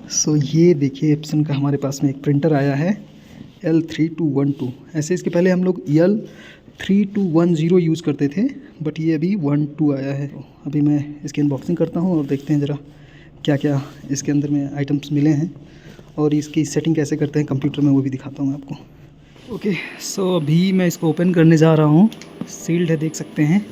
सो ये देखिए एप्सन का हमारे पास में एक प्रिंटर आया है L3212। ऐसे इसके पहले हम लोग L3210 यूज़ करते थे, बट ये अभी 12 आया है। तो अभी मैं इसकी अनबॉक्सिंग करता हूँ और देखते हैं ज़रा क्या क्या इसके अंदर में आइटम्स मिले हैं और इसकी सेटिंग कैसे करते हैं कंप्यूटर में, वो भी दिखाता हूँ मैं आपको। ओके, सो अभी मैं इसको ओपन करने जा रहा हूँ। सील्ड है, देख सकते हैं।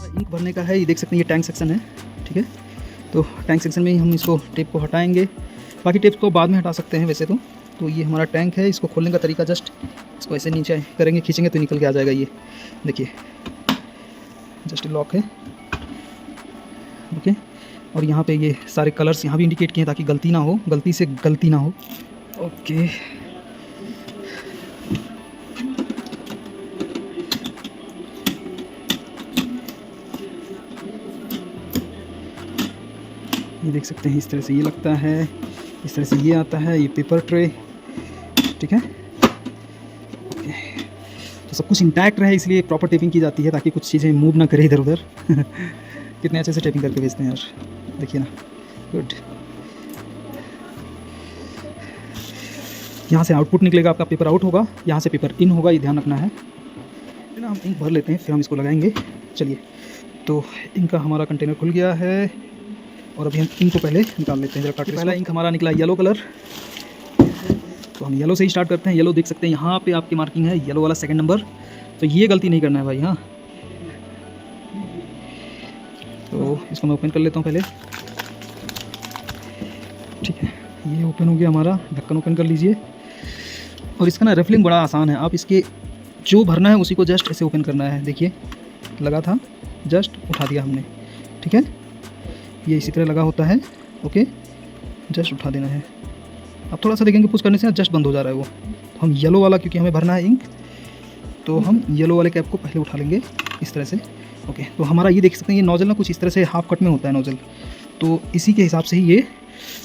इंक भरने का है, ये देख सकते हैं, ये टैंक सेक्शन है। ठीक है, तो टैंक सेक्शन में ही हम इसको टेप को हटाएंगे। बाकी टेप को बाद में हटा सकते हैं वैसे तो ये हमारा टैंक है। इसको खोलने का तरीका जस्ट इसको ऐसे नीचे करेंगे, खींचेंगे तो निकल के आ जाएगा। ये देखिए जस्ट लॉक है। ओके, और यहाँ पे ये सारे कलर्स यहाँ भी इंडिकेट किए हैं ताकि गलती ना हो, गलती से गलती ना हो। ओके, ये देख सकते हैं, इस तरह से ये लगता है, इस तरह से ये आता है, ये पेपर ट्रे। ठीक है, ओके, तो सब कुछ इंटैक्ट रहे इसलिए प्रॉपर टेपिंग की जाती है ताकि कुछ चीज़ें मूव ना करे इधर उधर। कितने अच्छे से टेपिंग करके भेजते हैं यार, देखिए ना, गुड। यहाँ से आउटपुट निकलेगा, आपका पेपर आउट होगा, यहाँ से पेपर इन होगा, ये ध्यान रखना है ना। हम इंक भर लेते हैं, फिर हम इसको लगाएंगे। चलिए, तो इंक का हमारा कंटेनर खुल गया है और अभी हम इंक को पहले निकाल लेते हैं। जरा काट, पहला इंक हमारा निकला येलो कलर, तो हम येलो से ही स्टार्ट करते हैं। येलो देख सकते हैं यहाँ पे आपकी मार्किंग है, येलो वाला सेकंड नंबर, तो ये गलती नहीं करना है भाई। हाँ, तो इसको मैं ओपन कर लेता हूँ पहले। ठीक है, ये ओपन हो गया हमारा, ढक्कन ओपन कर लीजिए। और इसका ना रेफलिंग बड़ा आसान है, आप इसके जो भरना है उसी को जस्ट ऐसे ओपन करना है। देखिए लगा था, जस्ट उठा दिया हमने। ठीक है, ये इसी तरह लगा होता है। ओके, जस्ट उठा देना है। अब थोड़ा सा देखेंगे पुश करने से ना जस्ट बंद हो जा रहा है वो। तो हम येलो वाला, क्योंकि हमें भरना है इंक, तो हम येलो वाले कैप को पहले उठा लेंगे इस तरह से। ओके, तो हमारा ये देख सकते हैं, ये नोजल ना कुछ इस तरह से हाफ कट में होता है नोजल, तो इसी के हिसाब से ही ये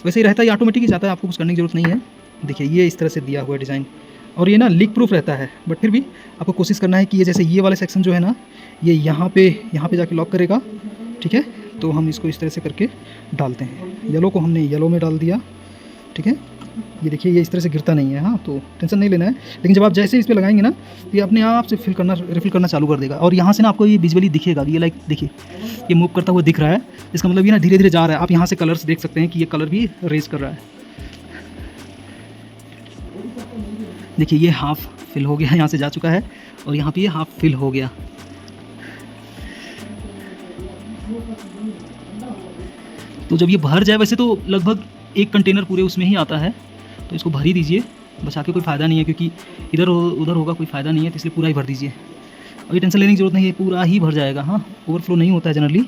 वैसे ही रहता है, ये ऑटोमेटिक ही जाता है, आपको कुछ करने की जरूरत नहीं है। देखिए ये इस तरह से दिया हुआ है डिज़ाइन, और ये ना लीक प्रूफ रहता है, बट फिर भी आपको कोशिश करना है कि ये जैसे ये वाले सेक्शन जो है ना, ये यहाँ पे जाके लॉक करेगा। ठीक है, तो हम इसको इस तरह से करके डालते हैं। येलो को हमने येलो में डाल दिया। ठीक है, ये देखिए ये इस तरह से गिरता नहीं है। हाँ, तो टेंशन नहीं लेना है, लेकिन जब आप जैसे इस पर लगाएंगे ना, ये अपने आप से रिफिल करना चालू कर देगा। और यहाँ से ना आपको ये विजुअली दिखेगा, ये लाइक देखिए ये मूव करता हुआ दिख रहा है, इसका मतलब ये ना धीरे धीरे जा रहा है। आप यहाँ से कलर्स देख सकते हैं कि ये कलर भी रेज कर रहा है। देखिए ये हाफ फिल हो गया, यहाँ से जा चुका है, और यहाँ पे ये हाफ फिल हो गया। तो जब ये भर जाए, वैसे तो लगभग एक कंटेनर पूरे उसमें ही आता है, तो इसको भर ही दीजिए, बचा के कोई फ़ायदा नहीं है, क्योंकि इधर उधर होगा कोई फ़ायदा नहीं है, तो इसलिए पूरा ही भर दीजिए। और ये टेंशन लेने की ज़रूरत नहीं है, पूरा ही भर जाएगा। हाँ, ओवरफ्लो नहीं होता है जनरली।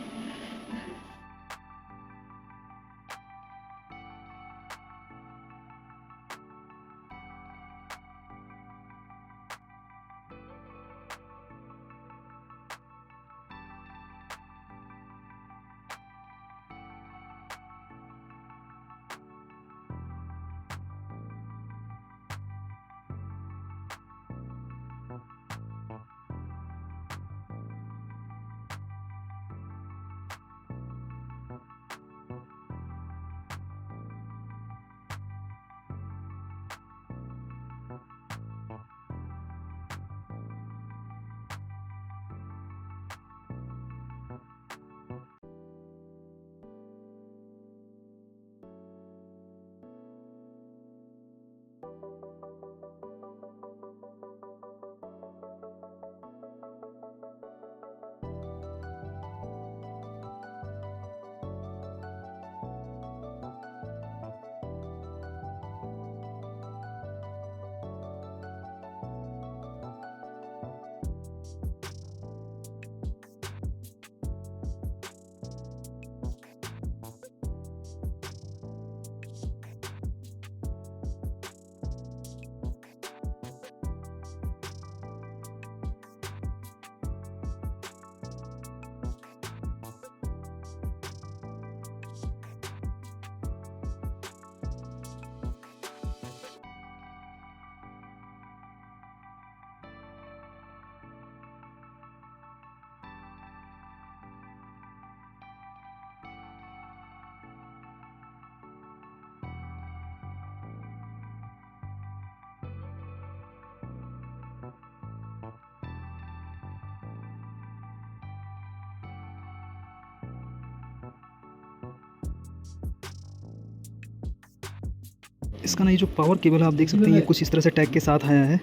इसका ना ये जो पावर केबल है आप देख सकते हैं, ये कुछ इस तरह से टैग के साथ आया है।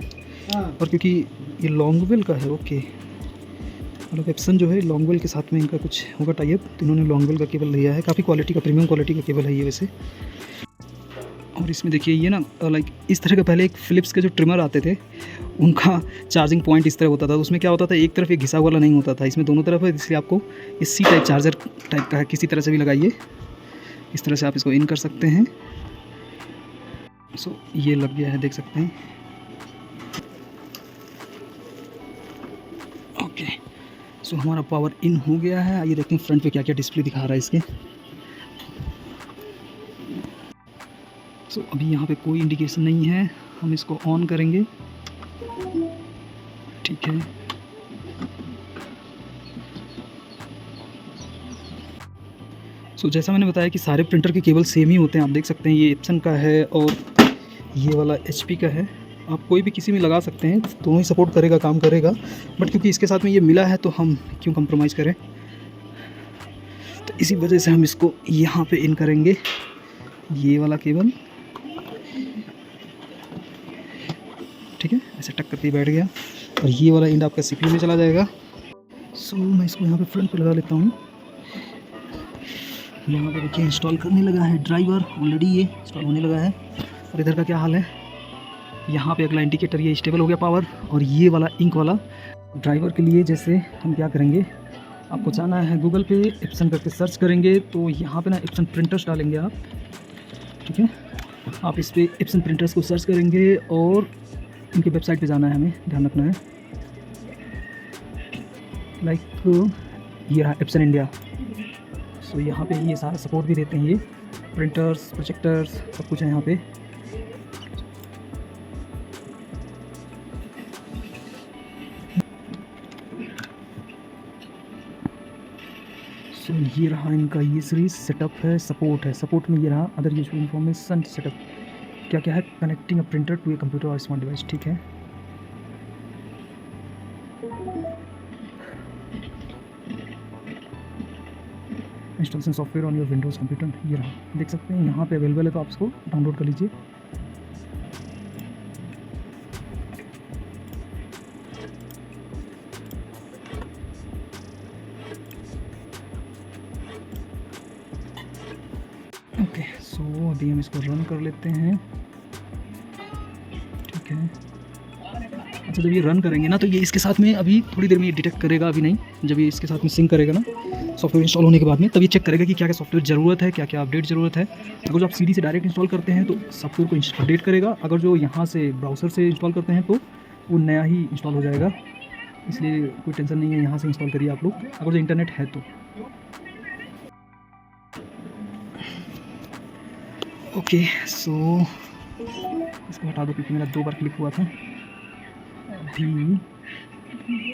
और क्योंकि ये लॉन्गवेल का है, ओके, मतलब एप्सन जो है लॉन्गवेल के साथ में इनका कुछ होगा टाई अप, तो इन्होंने लॉन्गवेल का केबल लिया है। काफ़ी क्वालिटी का, प्रीमियम क्वालिटी का केबल है ये वैसे। और इसमें देखिए ये ना लाइक इस तरह का पहले एक फ़िलिप्स के जो ट्रिमर आते थे उनका चार्जिंग पॉइंट इस तरह होता था। उसमें क्या होता था, एक तरफ ये घिसा वाला नहीं होता था, इसमें दोनों तरफ है, इसलिए आपको ये सी टाइप चार्जर टाइप का है, किसी तरह से भी लगाइए, इस तरह से आप इसको इन कर सकते हैं। सो ये लग गया है, देख सकते हैं। ओके, सो हमारा पावर इन हो गया है। आइए देखते हैं फ्रंट पे क्या क्या डिस्प्ले दिखा रहा है इसके। सो अभी यहाँ पे कोई इंडिकेशन नहीं है, हम इसको ऑन करेंगे, ठीक है। सो जैसा मैंने बताया कि सारे प्रिंटर के केबल सेम ही होते हैं, आप देख सकते हैं। ये एप्सन का है और ये वाला HP का है। आप कोई भी किसी में लगा सकते हैं, दोनों ही सपोर्ट करेगा, काम करेगा। बट क्योंकि इसके साथ में ये मिला है तो हम क्यों कंप्रोमाइज़ करें, तो इसी वजह से हम इसको यहाँ पे इन करेंगे, ये वाला केबल, ठीक है। ऐसे टक करके बैठ गया और ये वाला एंड आपका CPU में चला जाएगा। सो मैं इसको यहाँ पे फ्रंट पे लगा लेता हूँ। यहाँ पे देखिए इंस्टॉल करने लगा है ड्राइवर, ऑलरेडी ये इंस्टॉल होने लगा है। और इधर का क्या हाल है, यहाँ पे अगला इंडिकेटर ये स्टेबल हो गया पावर। और ये वाला इंक वाला ड्राइवर के लिए जैसे हम क्या करेंगे, आपको जाना है गूगल पे, एप्सन करके सर्च करेंगे, तो यहाँ पे ना एप्सन प्रिंटर्स डालेंगे आप, ठीक है। आप इस पर एप्सन प्रिंटर्स को सर्च करेंगे और इनकी वेबसाइट पे जाना है, हमें ध्यान रखना है। लाइक ये रहा एप्सन इंडिया। सो यहाँ पे ये सारा सपोर्ट भी देते हैं, ये प्रिंटर्स, प्रोजेक्टर्स, सब कुछ है यहाँ पे। सो ये रहा इनका ये सीरीज सेटअप है, सपोर्ट है। सपोर्ट में ये रहा अदर यूजफुल इन्फॉर्मेशन सेटअप, क्या क्या है, connecting a printer to a computer और स्मार्ट डिवाइस, ठीक है। Installation software on your Windows computer, ये रहा, देख सकते हैं यहाँ पे अवेलेबल है, तो आप इसको डाउनलोड कर लीजिए। ओके, सो अभी हम इसको रन कर लेते हैं, ठीक है। अच्छा, जब ये रन करेंगे ना तो ये इसके साथ में अभी थोड़ी देर में ये डिटेक्ट करेगा, अभी नहीं, जब ये इसके साथ में सिंक करेगा ना सॉफ्टवेयर इंस्टॉल होने के बाद में, तब ये चेक करेगा कि क्या क्या सॉफ्टवेयर ज़रूरत है, क्या क्या अपडेट ज़रूरत है। अगर जो आप CD से डायरेक्ट इंस्टॉल करते हैं तो सॉफ्टवेयर को अपडेट करेगा, अगर जो यहाँ से ब्राउज़र से इंस्टॉल करते हैं तो वो नया ही इंस्टॉल हो जाएगा। इसलिए कोई टेंशन नहीं है, यहाँ से इंस्टॉल करिए आप लोग, अगर जो इंटरनेट है तो। ओके, सो इसको हटा दो क्योंकि मेरा 2 बार क्लिक हुआ था। अभी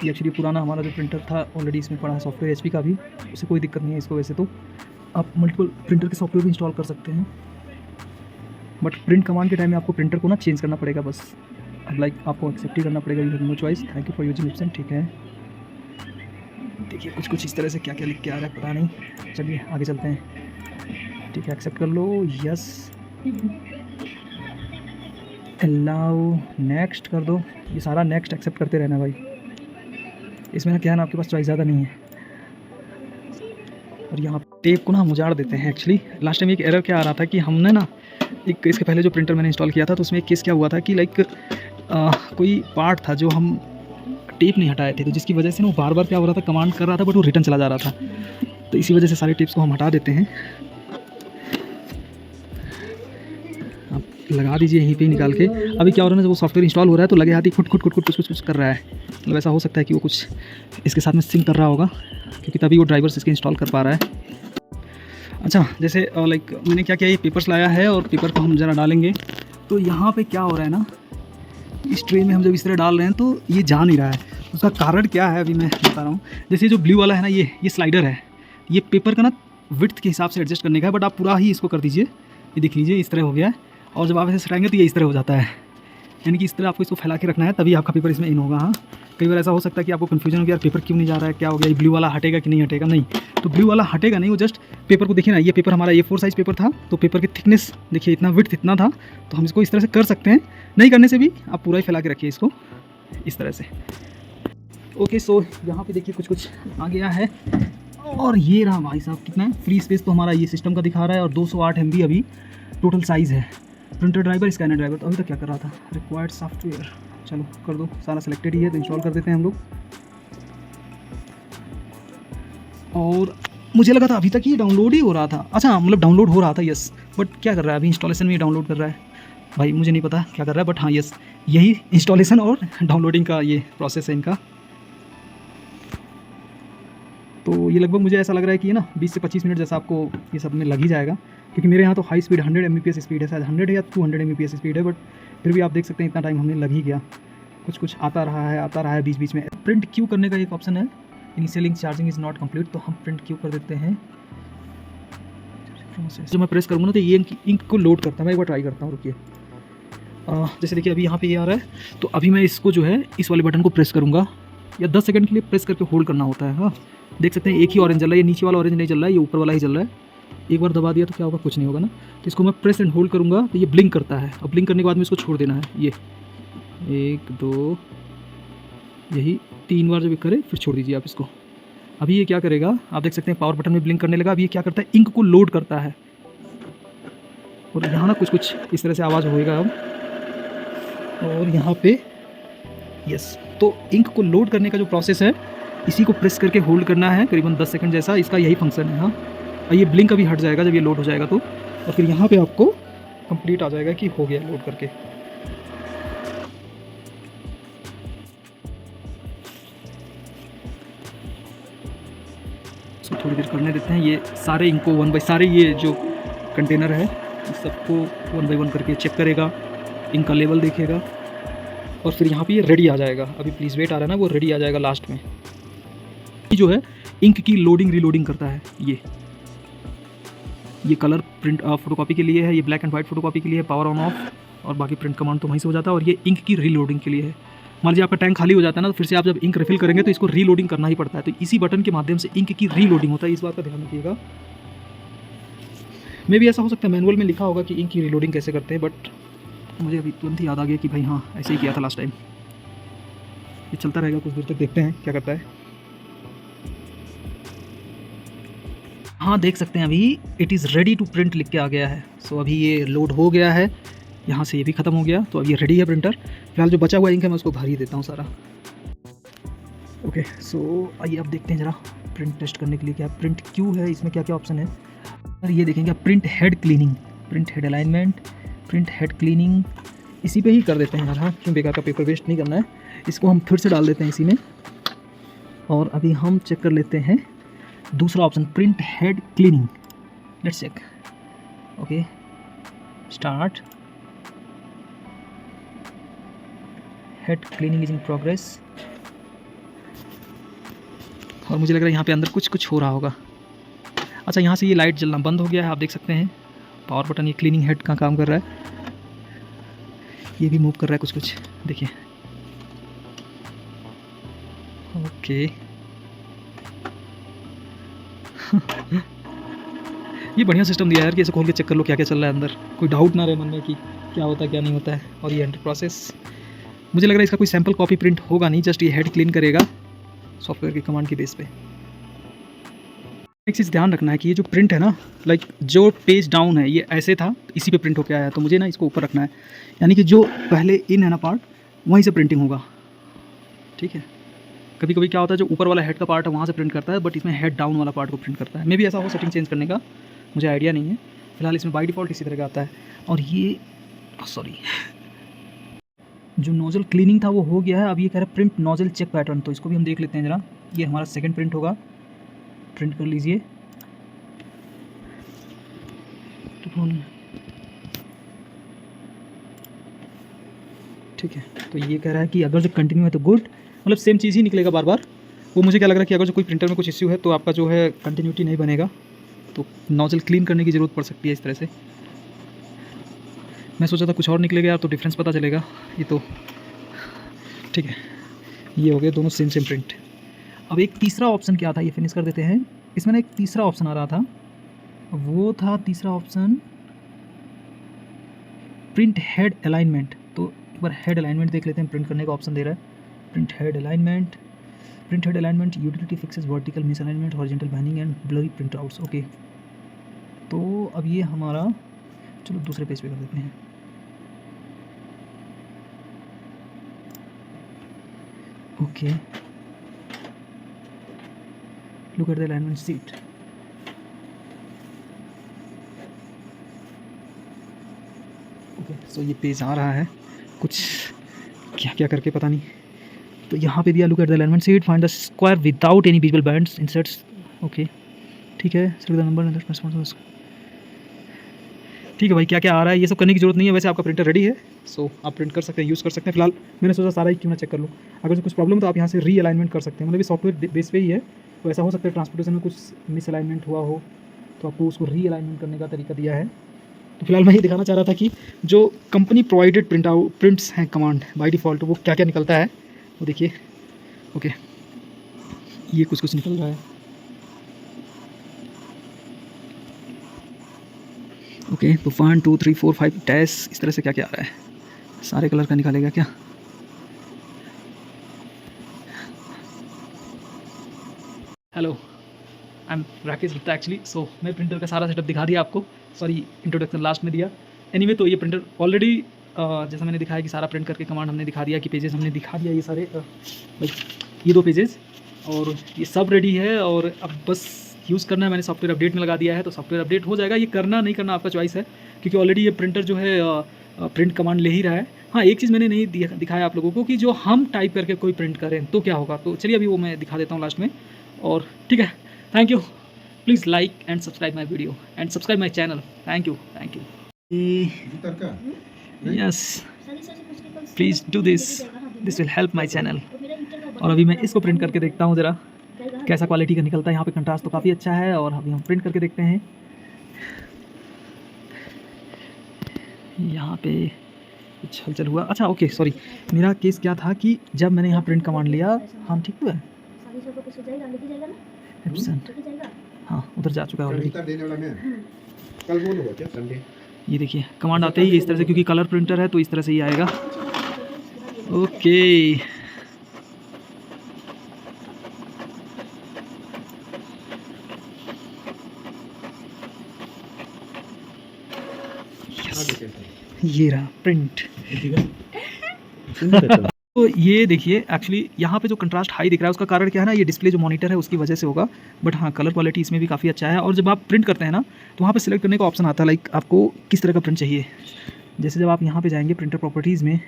ये एक्चुअली पुराना हमारा जो प्रिंटर था ऑलरेडी इसमें पड़ा है सॉफ्टवेयर HP का भी, उससे कोई दिक्कत नहीं है इसको। वैसे तो आप मल्टीपल प्रिंटर के सॉफ्टवेयर भी इंस्टॉल कर सकते हैं, बट प्रिंट कमांड के टाइम में आपको प्रिंटर को ना चेंज करना पड़ेगा बस। अब लाइक आपको एक्सेप्ट ही करना पड़ेगा, you have no choice. Thank you for using Epson, ठीक है। देखिए कुछ इस तरह से क्या क्या लिख के आ रहा है पता नहीं, चलिए आगे चलते हैं, ठीक है। एक्सेप्ट कर लो, यस, अलाउ, नेक्स्ट कर दो। ये सारा नेक्स्ट एक्सेप्ट करते रहना भाई, इसमें ना क्या है ना, आपके पास चॉइस ज़्यादा नहीं है। और यहाँ टेप को ना हम उजाड़ देते हैं। एक्चुअली लास्ट टाइम एक एरर क्या आ रहा था कि हमने ना एक, इसके पहले जो प्रिंटर मैंने इंस्टॉल किया था तो उसमें एक केस क्या हुआ था कि लाइक कोई पार्ट था जो हम टेप नहीं हटाए थे, तो जिसकी वजह से ना वो बार बार क्या हो रहा था, कमांड कर रहा था बट वो रिटर्न चला जा रहा था। तो इसी वजह से सारे टेप्स को हम हटा देते हैं। आप लगा दीजिए यहीं पे निकाल के। अभी क्या हो रहा है ना, जब वो सॉफ्टवेयर इंस्टॉल हो रहा है तो लगे हाथ ही खुट कुछ कर रहा है, मतलब ऐसा हो सकता है कि वो कुछ इसके साथ में सिंक कर रहा होगा, क्योंकि तभी वो ड्राइवर्स इसके इंस्टॉल कर पा रहा है। अच्छा, जैसे लाइक मैंने क्या किया, ये पेपर्स लाया है और पेपर को हम ज़रा डालेंगे। तो यहाँ पे क्या हो रहा है ना, इस ट्रे में हम जब इस तरह डाल रहे हैं तो ये जा नहीं रहा है। उसका कारण क्या है अभी मैं बता रहा हूँ। जैसे जो ब्लू वाला है ना, ये स्लाइडर है, ये पेपर का ना विड्थ के हिसाब से एडजस्ट करने का है, बट आप पूरा ही इसको कर दीजिए, ये देख लीजिए इस तरह हो गया है। और जब आप ऐसे सटाएंगे तो ये इस तरह हो जाता है, यानी कि इस तरह आपको इसको फैला के रखना है, तभी आपका पेपर इसमें इन होगा। हाँ, कई बार ऐसा हो सकता है कि आपको कन्फ्यूजन हो गया, यार पेपर क्यों नहीं जा रहा है, क्या हो गया, ये ब्लू वाला हटेगा कि नहीं हटेगा। नहीं, तो ब्लू वाला हटेगा नहीं, वो जस्ट पेपर को देखिए ना, ये पेपर हमारा A4 साइज़ पेपर था, तो पेपर की थिकनेस देखिए, इतना विड्थ इतना था, तो हम इसको इस तरह से कर सकते हैं। नहीं करने से भी आप पूरा ही फैला के रखिए इसको इस तरह से। ओके, सो यहाँ पे देखिए कुछ कुछ आ गया है, और ये रहा भाई साहब कितना है फ्री स्पेस, तो हमारा ये सिस्टम का दिखा रहा है, और 208 MB अभी टोटल साइज़ है। प्रिंटर ड्राइवर, स्कैनर ड्राइवर, तो अभी तक क्या कर रहा था, रिक्वायर्ड सॉफ्टवेयर, चलो कर दो, सारा सिलेक्टेड ही है तो इंस्टॉल कर देते हैं हम लोग। और मुझे लगा था अभी तक ये डाउनलोड ही हो रहा था, अच्छा मतलब डाउनलोड हो रहा था, यस, बट क्या कर रहा है अभी, इंस्टॉलेशन में डाउनलोड कर रहा है भाई, मुझे नहीं पता क्या कर रहा है, बट हाँ यस, यही इंस्टॉलेशन और डाउनलोडिंग का ये प्रोसेस है इनका। तो ये लगभग मुझे ऐसा लग रहा है कि ये ना 20 से 25 मिनट जैसा आपको ये सब में लग ही जाएगा, क्योंकि मेरे यहाँ तो हाई स्पीड 100 Mbps स्पीड है, शायद 100 या 200 Mbps स्पीड है, बट फिर भी आप देख सकते हैं इतना टाइम हमें लग ही गया। कुछ कुछ आता रहा है बीच बीच में। प्रिंट क्यू करने का एक ऑप्शन है, initial ink charging is not complete, तो हम प्रिंट क्यू कर देते हैं। जो मैं प्रेस करूँगा ना तो ये इंक को लोड करता है, मैं एक बार ट्राई करता हूँ, रुकिए। जैसे देखिए अभी यहाँ पे ये आ रहा है, तो अभी मैं इसको जो है इस वाले बटन को प्रेस करूँगा, या 10 सेकंड के लिए प्रेस करके होल्ड करना होता है। हाँ, देख सकते हैं एक ही ऑरेंज चल रहा है, ये नीचे वाला ऑरेंज नहीं चल रहा है, ये ऊपर वाला ही चल रहा है। एक बार दबा दिया तो क्या होगा, कुछ नहीं होगा ना। तो इसको मैं प्रेस एंड होल्ड करूँगा तो ये ब्लिंक करता है, और ब्लिंक करने के बाद में इसको छोड़ देना है। ये 1 2 यही 3 बार जब करे फिर छोड़ दीजिए आप इसको। अभी ये क्या करेगा, आप देख सकते हैं पावर बटन में ब्लिंक करने लगा। अभी ये क्या करता है, इंक को लोड करता है, और यहाँ ना कुछ कुछ इस तरह से आवाज़ होएगा अब, और यहाँ पे यस, तो इंक को लोड करने का जो प्रोसेस है, इसी को प्रेस करके होल्ड करना है करीबन 10 सेकंड जैसा, इसका यही फंक्शन है। हाँ, और ये ब्लिंक अभी हट जाएगा जब ये लोड हो जाएगा तो, और फिर यहाँ पे आपको कंप्लीट आ जाएगा कि हो गया लोड करके। इसको थोड़ी देर करने देते हैं, ये सारे इंक को 1 बाय सारे ये जो कंटेनर है सबको 1 बाय 1 करके चेक करेगा, इंक का लेवल देखेगा, और फिर यहाँ पे ये रेडी आ जाएगा। अभी प्लीज़ वेट आ रहा है ना, वो रेडी आ जाएगा लास्ट में। ये जो है इंक की लोडिंग रीलोडिंग करता है। ये कलर प्रिंट फोटोकॉपी के लिए है, ये ब्लैक एंड वाइट फोटोकॉपी के लिए है, पावर ऑन ऑफ, और बाकी प्रिंट कमांड तो वहीं से हो जाता है। और ये इंक की रीलोडिंग के लिए है। मान लीजिए आपका टैंक खाली हो जाता है ना, तो फिर से आप जब इंक रिफिल करेंगे तो इसको रीलोडिंग करना ही पड़ता है, तो इसी बटन के माध्यम से इंक की रीलोडिंग होता है, इस बात का ध्यान रखिएगा। मे भी ऐसा हो सकता है मैनुअल में लिखा होगा कि इंक की रीलोडिंग कैसे करते हैं, बट मुझे अभी तुरंत ही याद आ गया कि भाई हाँ ऐसे ही किया था लास्ट टाइम। ये चलता रहेगा कुछ देर तक, देखते हैं क्या करता है। हाँ, देख सकते हैं अभी it is ready to print लिख के आ गया है। सो अभी ये लोड हो गया है, यहाँ से ये भी ख़त्म हो गया, तो अब ये रेडी है प्रिंटर। फिलहाल जो बचा हुआ इंक है मैं उसको भर ही देता हूँ सारा। ओके, सो आइए अब देखते हैं ज़रा प्रिंट टेस्ट करने के लिए क्या प्रिंट क्यू है, इसमें क्या क्या ऑप्शन है। और ये देखेंगे आप, print head cleaning, print head alignment, print head cleaning, इसी पे ही कर देते हैं यार। हाँ, क्यों बेकार का पेपर वेस्ट नहीं करना है। इसको हम फिर से डाल देते हैं इसी में, और अभी हम चेक कर लेते हैं दूसरा option, print head cleaning. Let's check. Okay, start. Head cleaning is in progress. और मुझे लग रहा है यहाँ पे अंदर कुछ कुछ हो रहा होगा। अच्छा, यहाँ से ये लाइट जलना बंद हो गया है, आप देख सकते हैं। पावर बटन ये क्लीनिंग हेड का काम कर रहा है, ये भी मूव कर रहा है कुछ कुछ, देखिए। ओके ये बढ़िया सिस्टम दिया है यार कि इसे खोल के चेक कर लो क्या क्या चल रहा है अंदर, कोई डाउट ना रहे मन में कि क्या होता है क्या नहीं होता है। और ये एंटर प्रोसेस, मुझे लग रहा है इसका कोई सैम्पल कॉपी प्रिंट होगा नहीं, जस्ट ये हेड क्लीन करेगा सॉफ्टवेयर के कमांड के बेस पे। एक चीज़ ध्यान रखना है कि ये जो प्रिंट है ना, लाइक जो पेज डाउन है ये ऐसे था, इसी पे प्रिंट होके आया है, तो मुझे ना इसको ऊपर रखना है, यानी कि जो पहले इन है ना पार्ट, वहीं से प्रिंटिंग होगा। ठीक है, कभी कभी क्या होता है जो ऊपर वाला हेड का पार्ट है वहाँ से प्रिंट करता है, बट इसमें हेड डाउन वाला पार्ट को प्रिंट करता है। मे भी ऐसा हो, सेटिंग चेंज करने का मुझे आइडिया नहीं है। फिलहाल इसमें बाय डिफ़ॉल्ट इसी तरह का आता है। और ये सॉरी, जो नोजल क्लीनिंग था वो हो गया है। अब ये कह रहा है प्रिंट नोजल चेक पैटर्न, तो इसको भी हम देख लेते हैं ज़रा। ये हमारा सेकंड प्रिंट होगा, प्रिंट कर लीजिए। ठीक है, तो ये कह रहा है कि अगर जो कंटिन्यू है तो गुड, मतलब सेम चीज़ ही निकलेगा बार बार। वो मुझे क्या लग रहा है कि अगर जो कोई प्रिंटर में कुछ इश्यू है तो आपका जो है कंटिन्यूटी नहीं बनेगा, तो नोजल क्लीन करने की ज़रूरत पड़ सकती है इस तरह से। मैं सोचा था कुछ और निकलेगा यार, तो डिफरेंस पता चलेगा। ये तो ठीक है, ये हो गए दोनों सेम सेम प्रिंट। अब एक तीसरा ऑप्शन क्या था, ये फिनिश कर देते हैं। इसमें ना एक तीसरा ऑप्शन आ रहा था, वो था तीसरा ऑप्शन प्रिंट हेड अलाइनमेंट। तो एक बार हेड अलाइनमेंट देख लेते हैं, प्रिंट करने का ऑप्शन दे रहा है print head alignment. Print head alignment utility fixes vertical miss alignment horizontal banning and blurry print outs. Okay, तो अब ये हमारा, चलो दूसरे पेज पे कर देते हैं। Okay, look at the alignment sheet. Okay, so ये पेज आ रहा है, कुछ क्या क्या करके पता नहीं। तो यहाँ पे दिया look at the alignment sheet, find the square without any visual bands inserts. Okay ठीक है, सेलेक्ट द नंबर। ठीक है भाई, क्या क्या आ रहा है ये सब करने की जरूरत नहीं है, वैसे आपका प्रिंटर रेडी है। सो आप प्रिंट कर सकते हैं, यूज़ कर सकते हैं। फिलहाल मैंने सोचा सारा ही क्यों ना चेक कर लूँ, अगर कुछ प्रॉब्लम तो आप यहाँ से री अलाइनमेंट कर सकते हैं। मतलब ये सॉफ्टवेयर बेस पे ही है, तो ऐसा हो सकता है ट्रांसपोर्टेशन में कुछ मिस अलाइनमेंट हुआ हो, तो आपको उसको री अलाइनमेंट करने का तरीका दिया है। तो फिलहाल मैं ये दिखाना चाह रहा था कि जो कंपनी प्रोवाइडेड प्रिंट्स हैं कमांड बाय डिफ़ॉल्ट, वो क्या क्या निकलता है वो देखिए। ओके, ये कुछ कुछ निकल रहा है। ओके, तो 1 2 3 4 5 डैश, इस तरह से क्या क्या आ रहा है, सारे कलर का निकालेगा क्या। Hello, I am Rakesh Gupta actually. So मैं प्रिंटर का सारा सेटअप दिखा दिया आपको, सॉरी इंट्रोडक्शन लास्ट में दिया। एनीवे तो ये प्रिंटर ऑलरेडी जैसा मैंने दिखाया कि सारा प्रिंट करके कमांड हमने दिखा दिया, कि पेजेस हमने दिखा दिया, ये सारे भाई ये 2 पेजेस, और ये सब रेडी है। और अब बस यूज़ करना है। मैंने सॉफ्टवेयर अपडेट में लगा दिया है, तो सॉफ्टवेयर अपडेट हो जाएगा। ये करना नहीं करना आपका चॉइस है, क्योंकि ऑलरेडी ये प्रिंटर जो है प्रिंट कमांड ले ही रहा है। हाँ, एक चीज़ मैंने नहीं दिखाया आप लोगों को, कि जो हम टाइप करके कोई प्रिंट करें तो क्या होगा। तो चलिए अभी वो मैं दिखा देता हूँ लास्ट में। और ठीक है, thank you. Please like and subscribe my video and subscribe my channel. Thank you, thank you. Yes, please do this, this will help my channel. और अभी मैं इसको प्रिंट करके देखता हूँ ज़रा कैसा क्वालिटी का निकलता है। यहाँ पे कंट्रास्ट तो काफ़ी अच्छा है, और अभी हम प्रिंट करके देखते हैं। यहाँ पे कुछ हलचल हुआ, अच्छा ओके सॉरी, मेरा केस क्या था कि जब मैंने यहाँ प्रिंट कमांड लिया, हाँ ठीक हुआ है, हाँ उधर जा चुका है ऑलरेडी। ये देखिए कमांड आते ही इस तरह से, क्योंकि कलर प्रिंटर है तो इस तरह से ही आएगा। ओके, ये रहा प्रिंट। तो ये देखिए, एक्चुअली यहाँ पे जो कंट्रास्ट हाई दिख रहा है उसका कारण क्या है ना, ये डिस्प्ले जो मॉनिटर है उसकी वजह से होगा। बट हाँ, कलर क्वालिटी इसमें भी काफ़ी अच्छा है। और जब आप प्रिंट करते हैं ना, तो वहाँ पे सिलेक्ट करने का ऑप्शन आता है, लाइक आपको किस तरह का प्रिंट चाहिए। जैसे जब आप यहाँ पे जाएंगे प्रिंटर प्रॉपर्टीज़ में,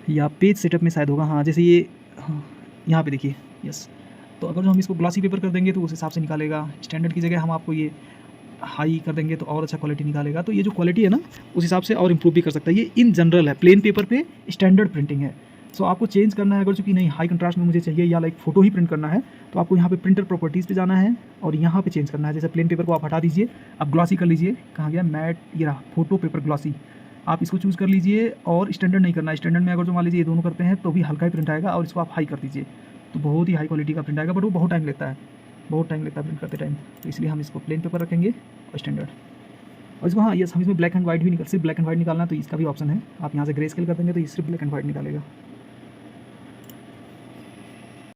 या पेज सेटअप में शायद होगा, हाँ जैसे ये, हाँ यहाँ पे देखिए, यस। तो अगर जो हम इसको ग्लॉसी पेपर कर देंगे तो उस हिसाब से निकालेगा। स्टैंडर्ड की जगह हम आपको ये हाई कर देंगे तो और अच्छा क्वालिटी निकालेगा। तो ये जो क्वालिटी है ना, उस हिसाब से और इम्प्रूव भी कर सकता है। ये इन जनरल है, प्लेन पेपर पे स्टैंडर्ड प्रिंटिंग है। सो आपको चेंज करना है, अगर चूँकि नहीं हाई कंट्रास्ट में मुझे चाहिए, या लाइक फ़ोटो ही प्रिंट करना है, तो आपको यहाँ पे प्रिंटर प्रॉपर्टीज़ पे जाना है और यहाँ पे चेंज करना है। जैसे प्लेन पेपर को आप हटा दीजिए, आप ग्लॉसी कर लीजिए, कहाँ गया मैट, ये रहा फोटो पेपर ग्लॉसी, आप इसको चूज़ कर लीजिए। और स्टैंडर्ड नहीं करना है, स्टैंडर्ड में अगर जो मान लीजिए ये दोनों करते हैं तो भी हल्का ही प्रिंट आएगा, और इसको आप हाई कर दीजिए तो बहुत ही हाई क्वालिटी का प्रिंट आएगा। बट वो बहुत टाइम लेता है, बहुत टाइम लेता है प्रिंट करते टाइम। तो इसलिए हम इसको प्लेन पेपर रखेंगे और स्टैंडर्ड। और इसको हाँ, यस, हम इसमें ब्लैक एंड वाइट भी सिर्फ ब्लैक एंड वाइट निकालना है, तो इसका भी ऑप्शन है। आप यहाँ से ग्रे स्केल कर देंगे तो ये सिर्फ ब्लैक एंड वाइट निकालेगा।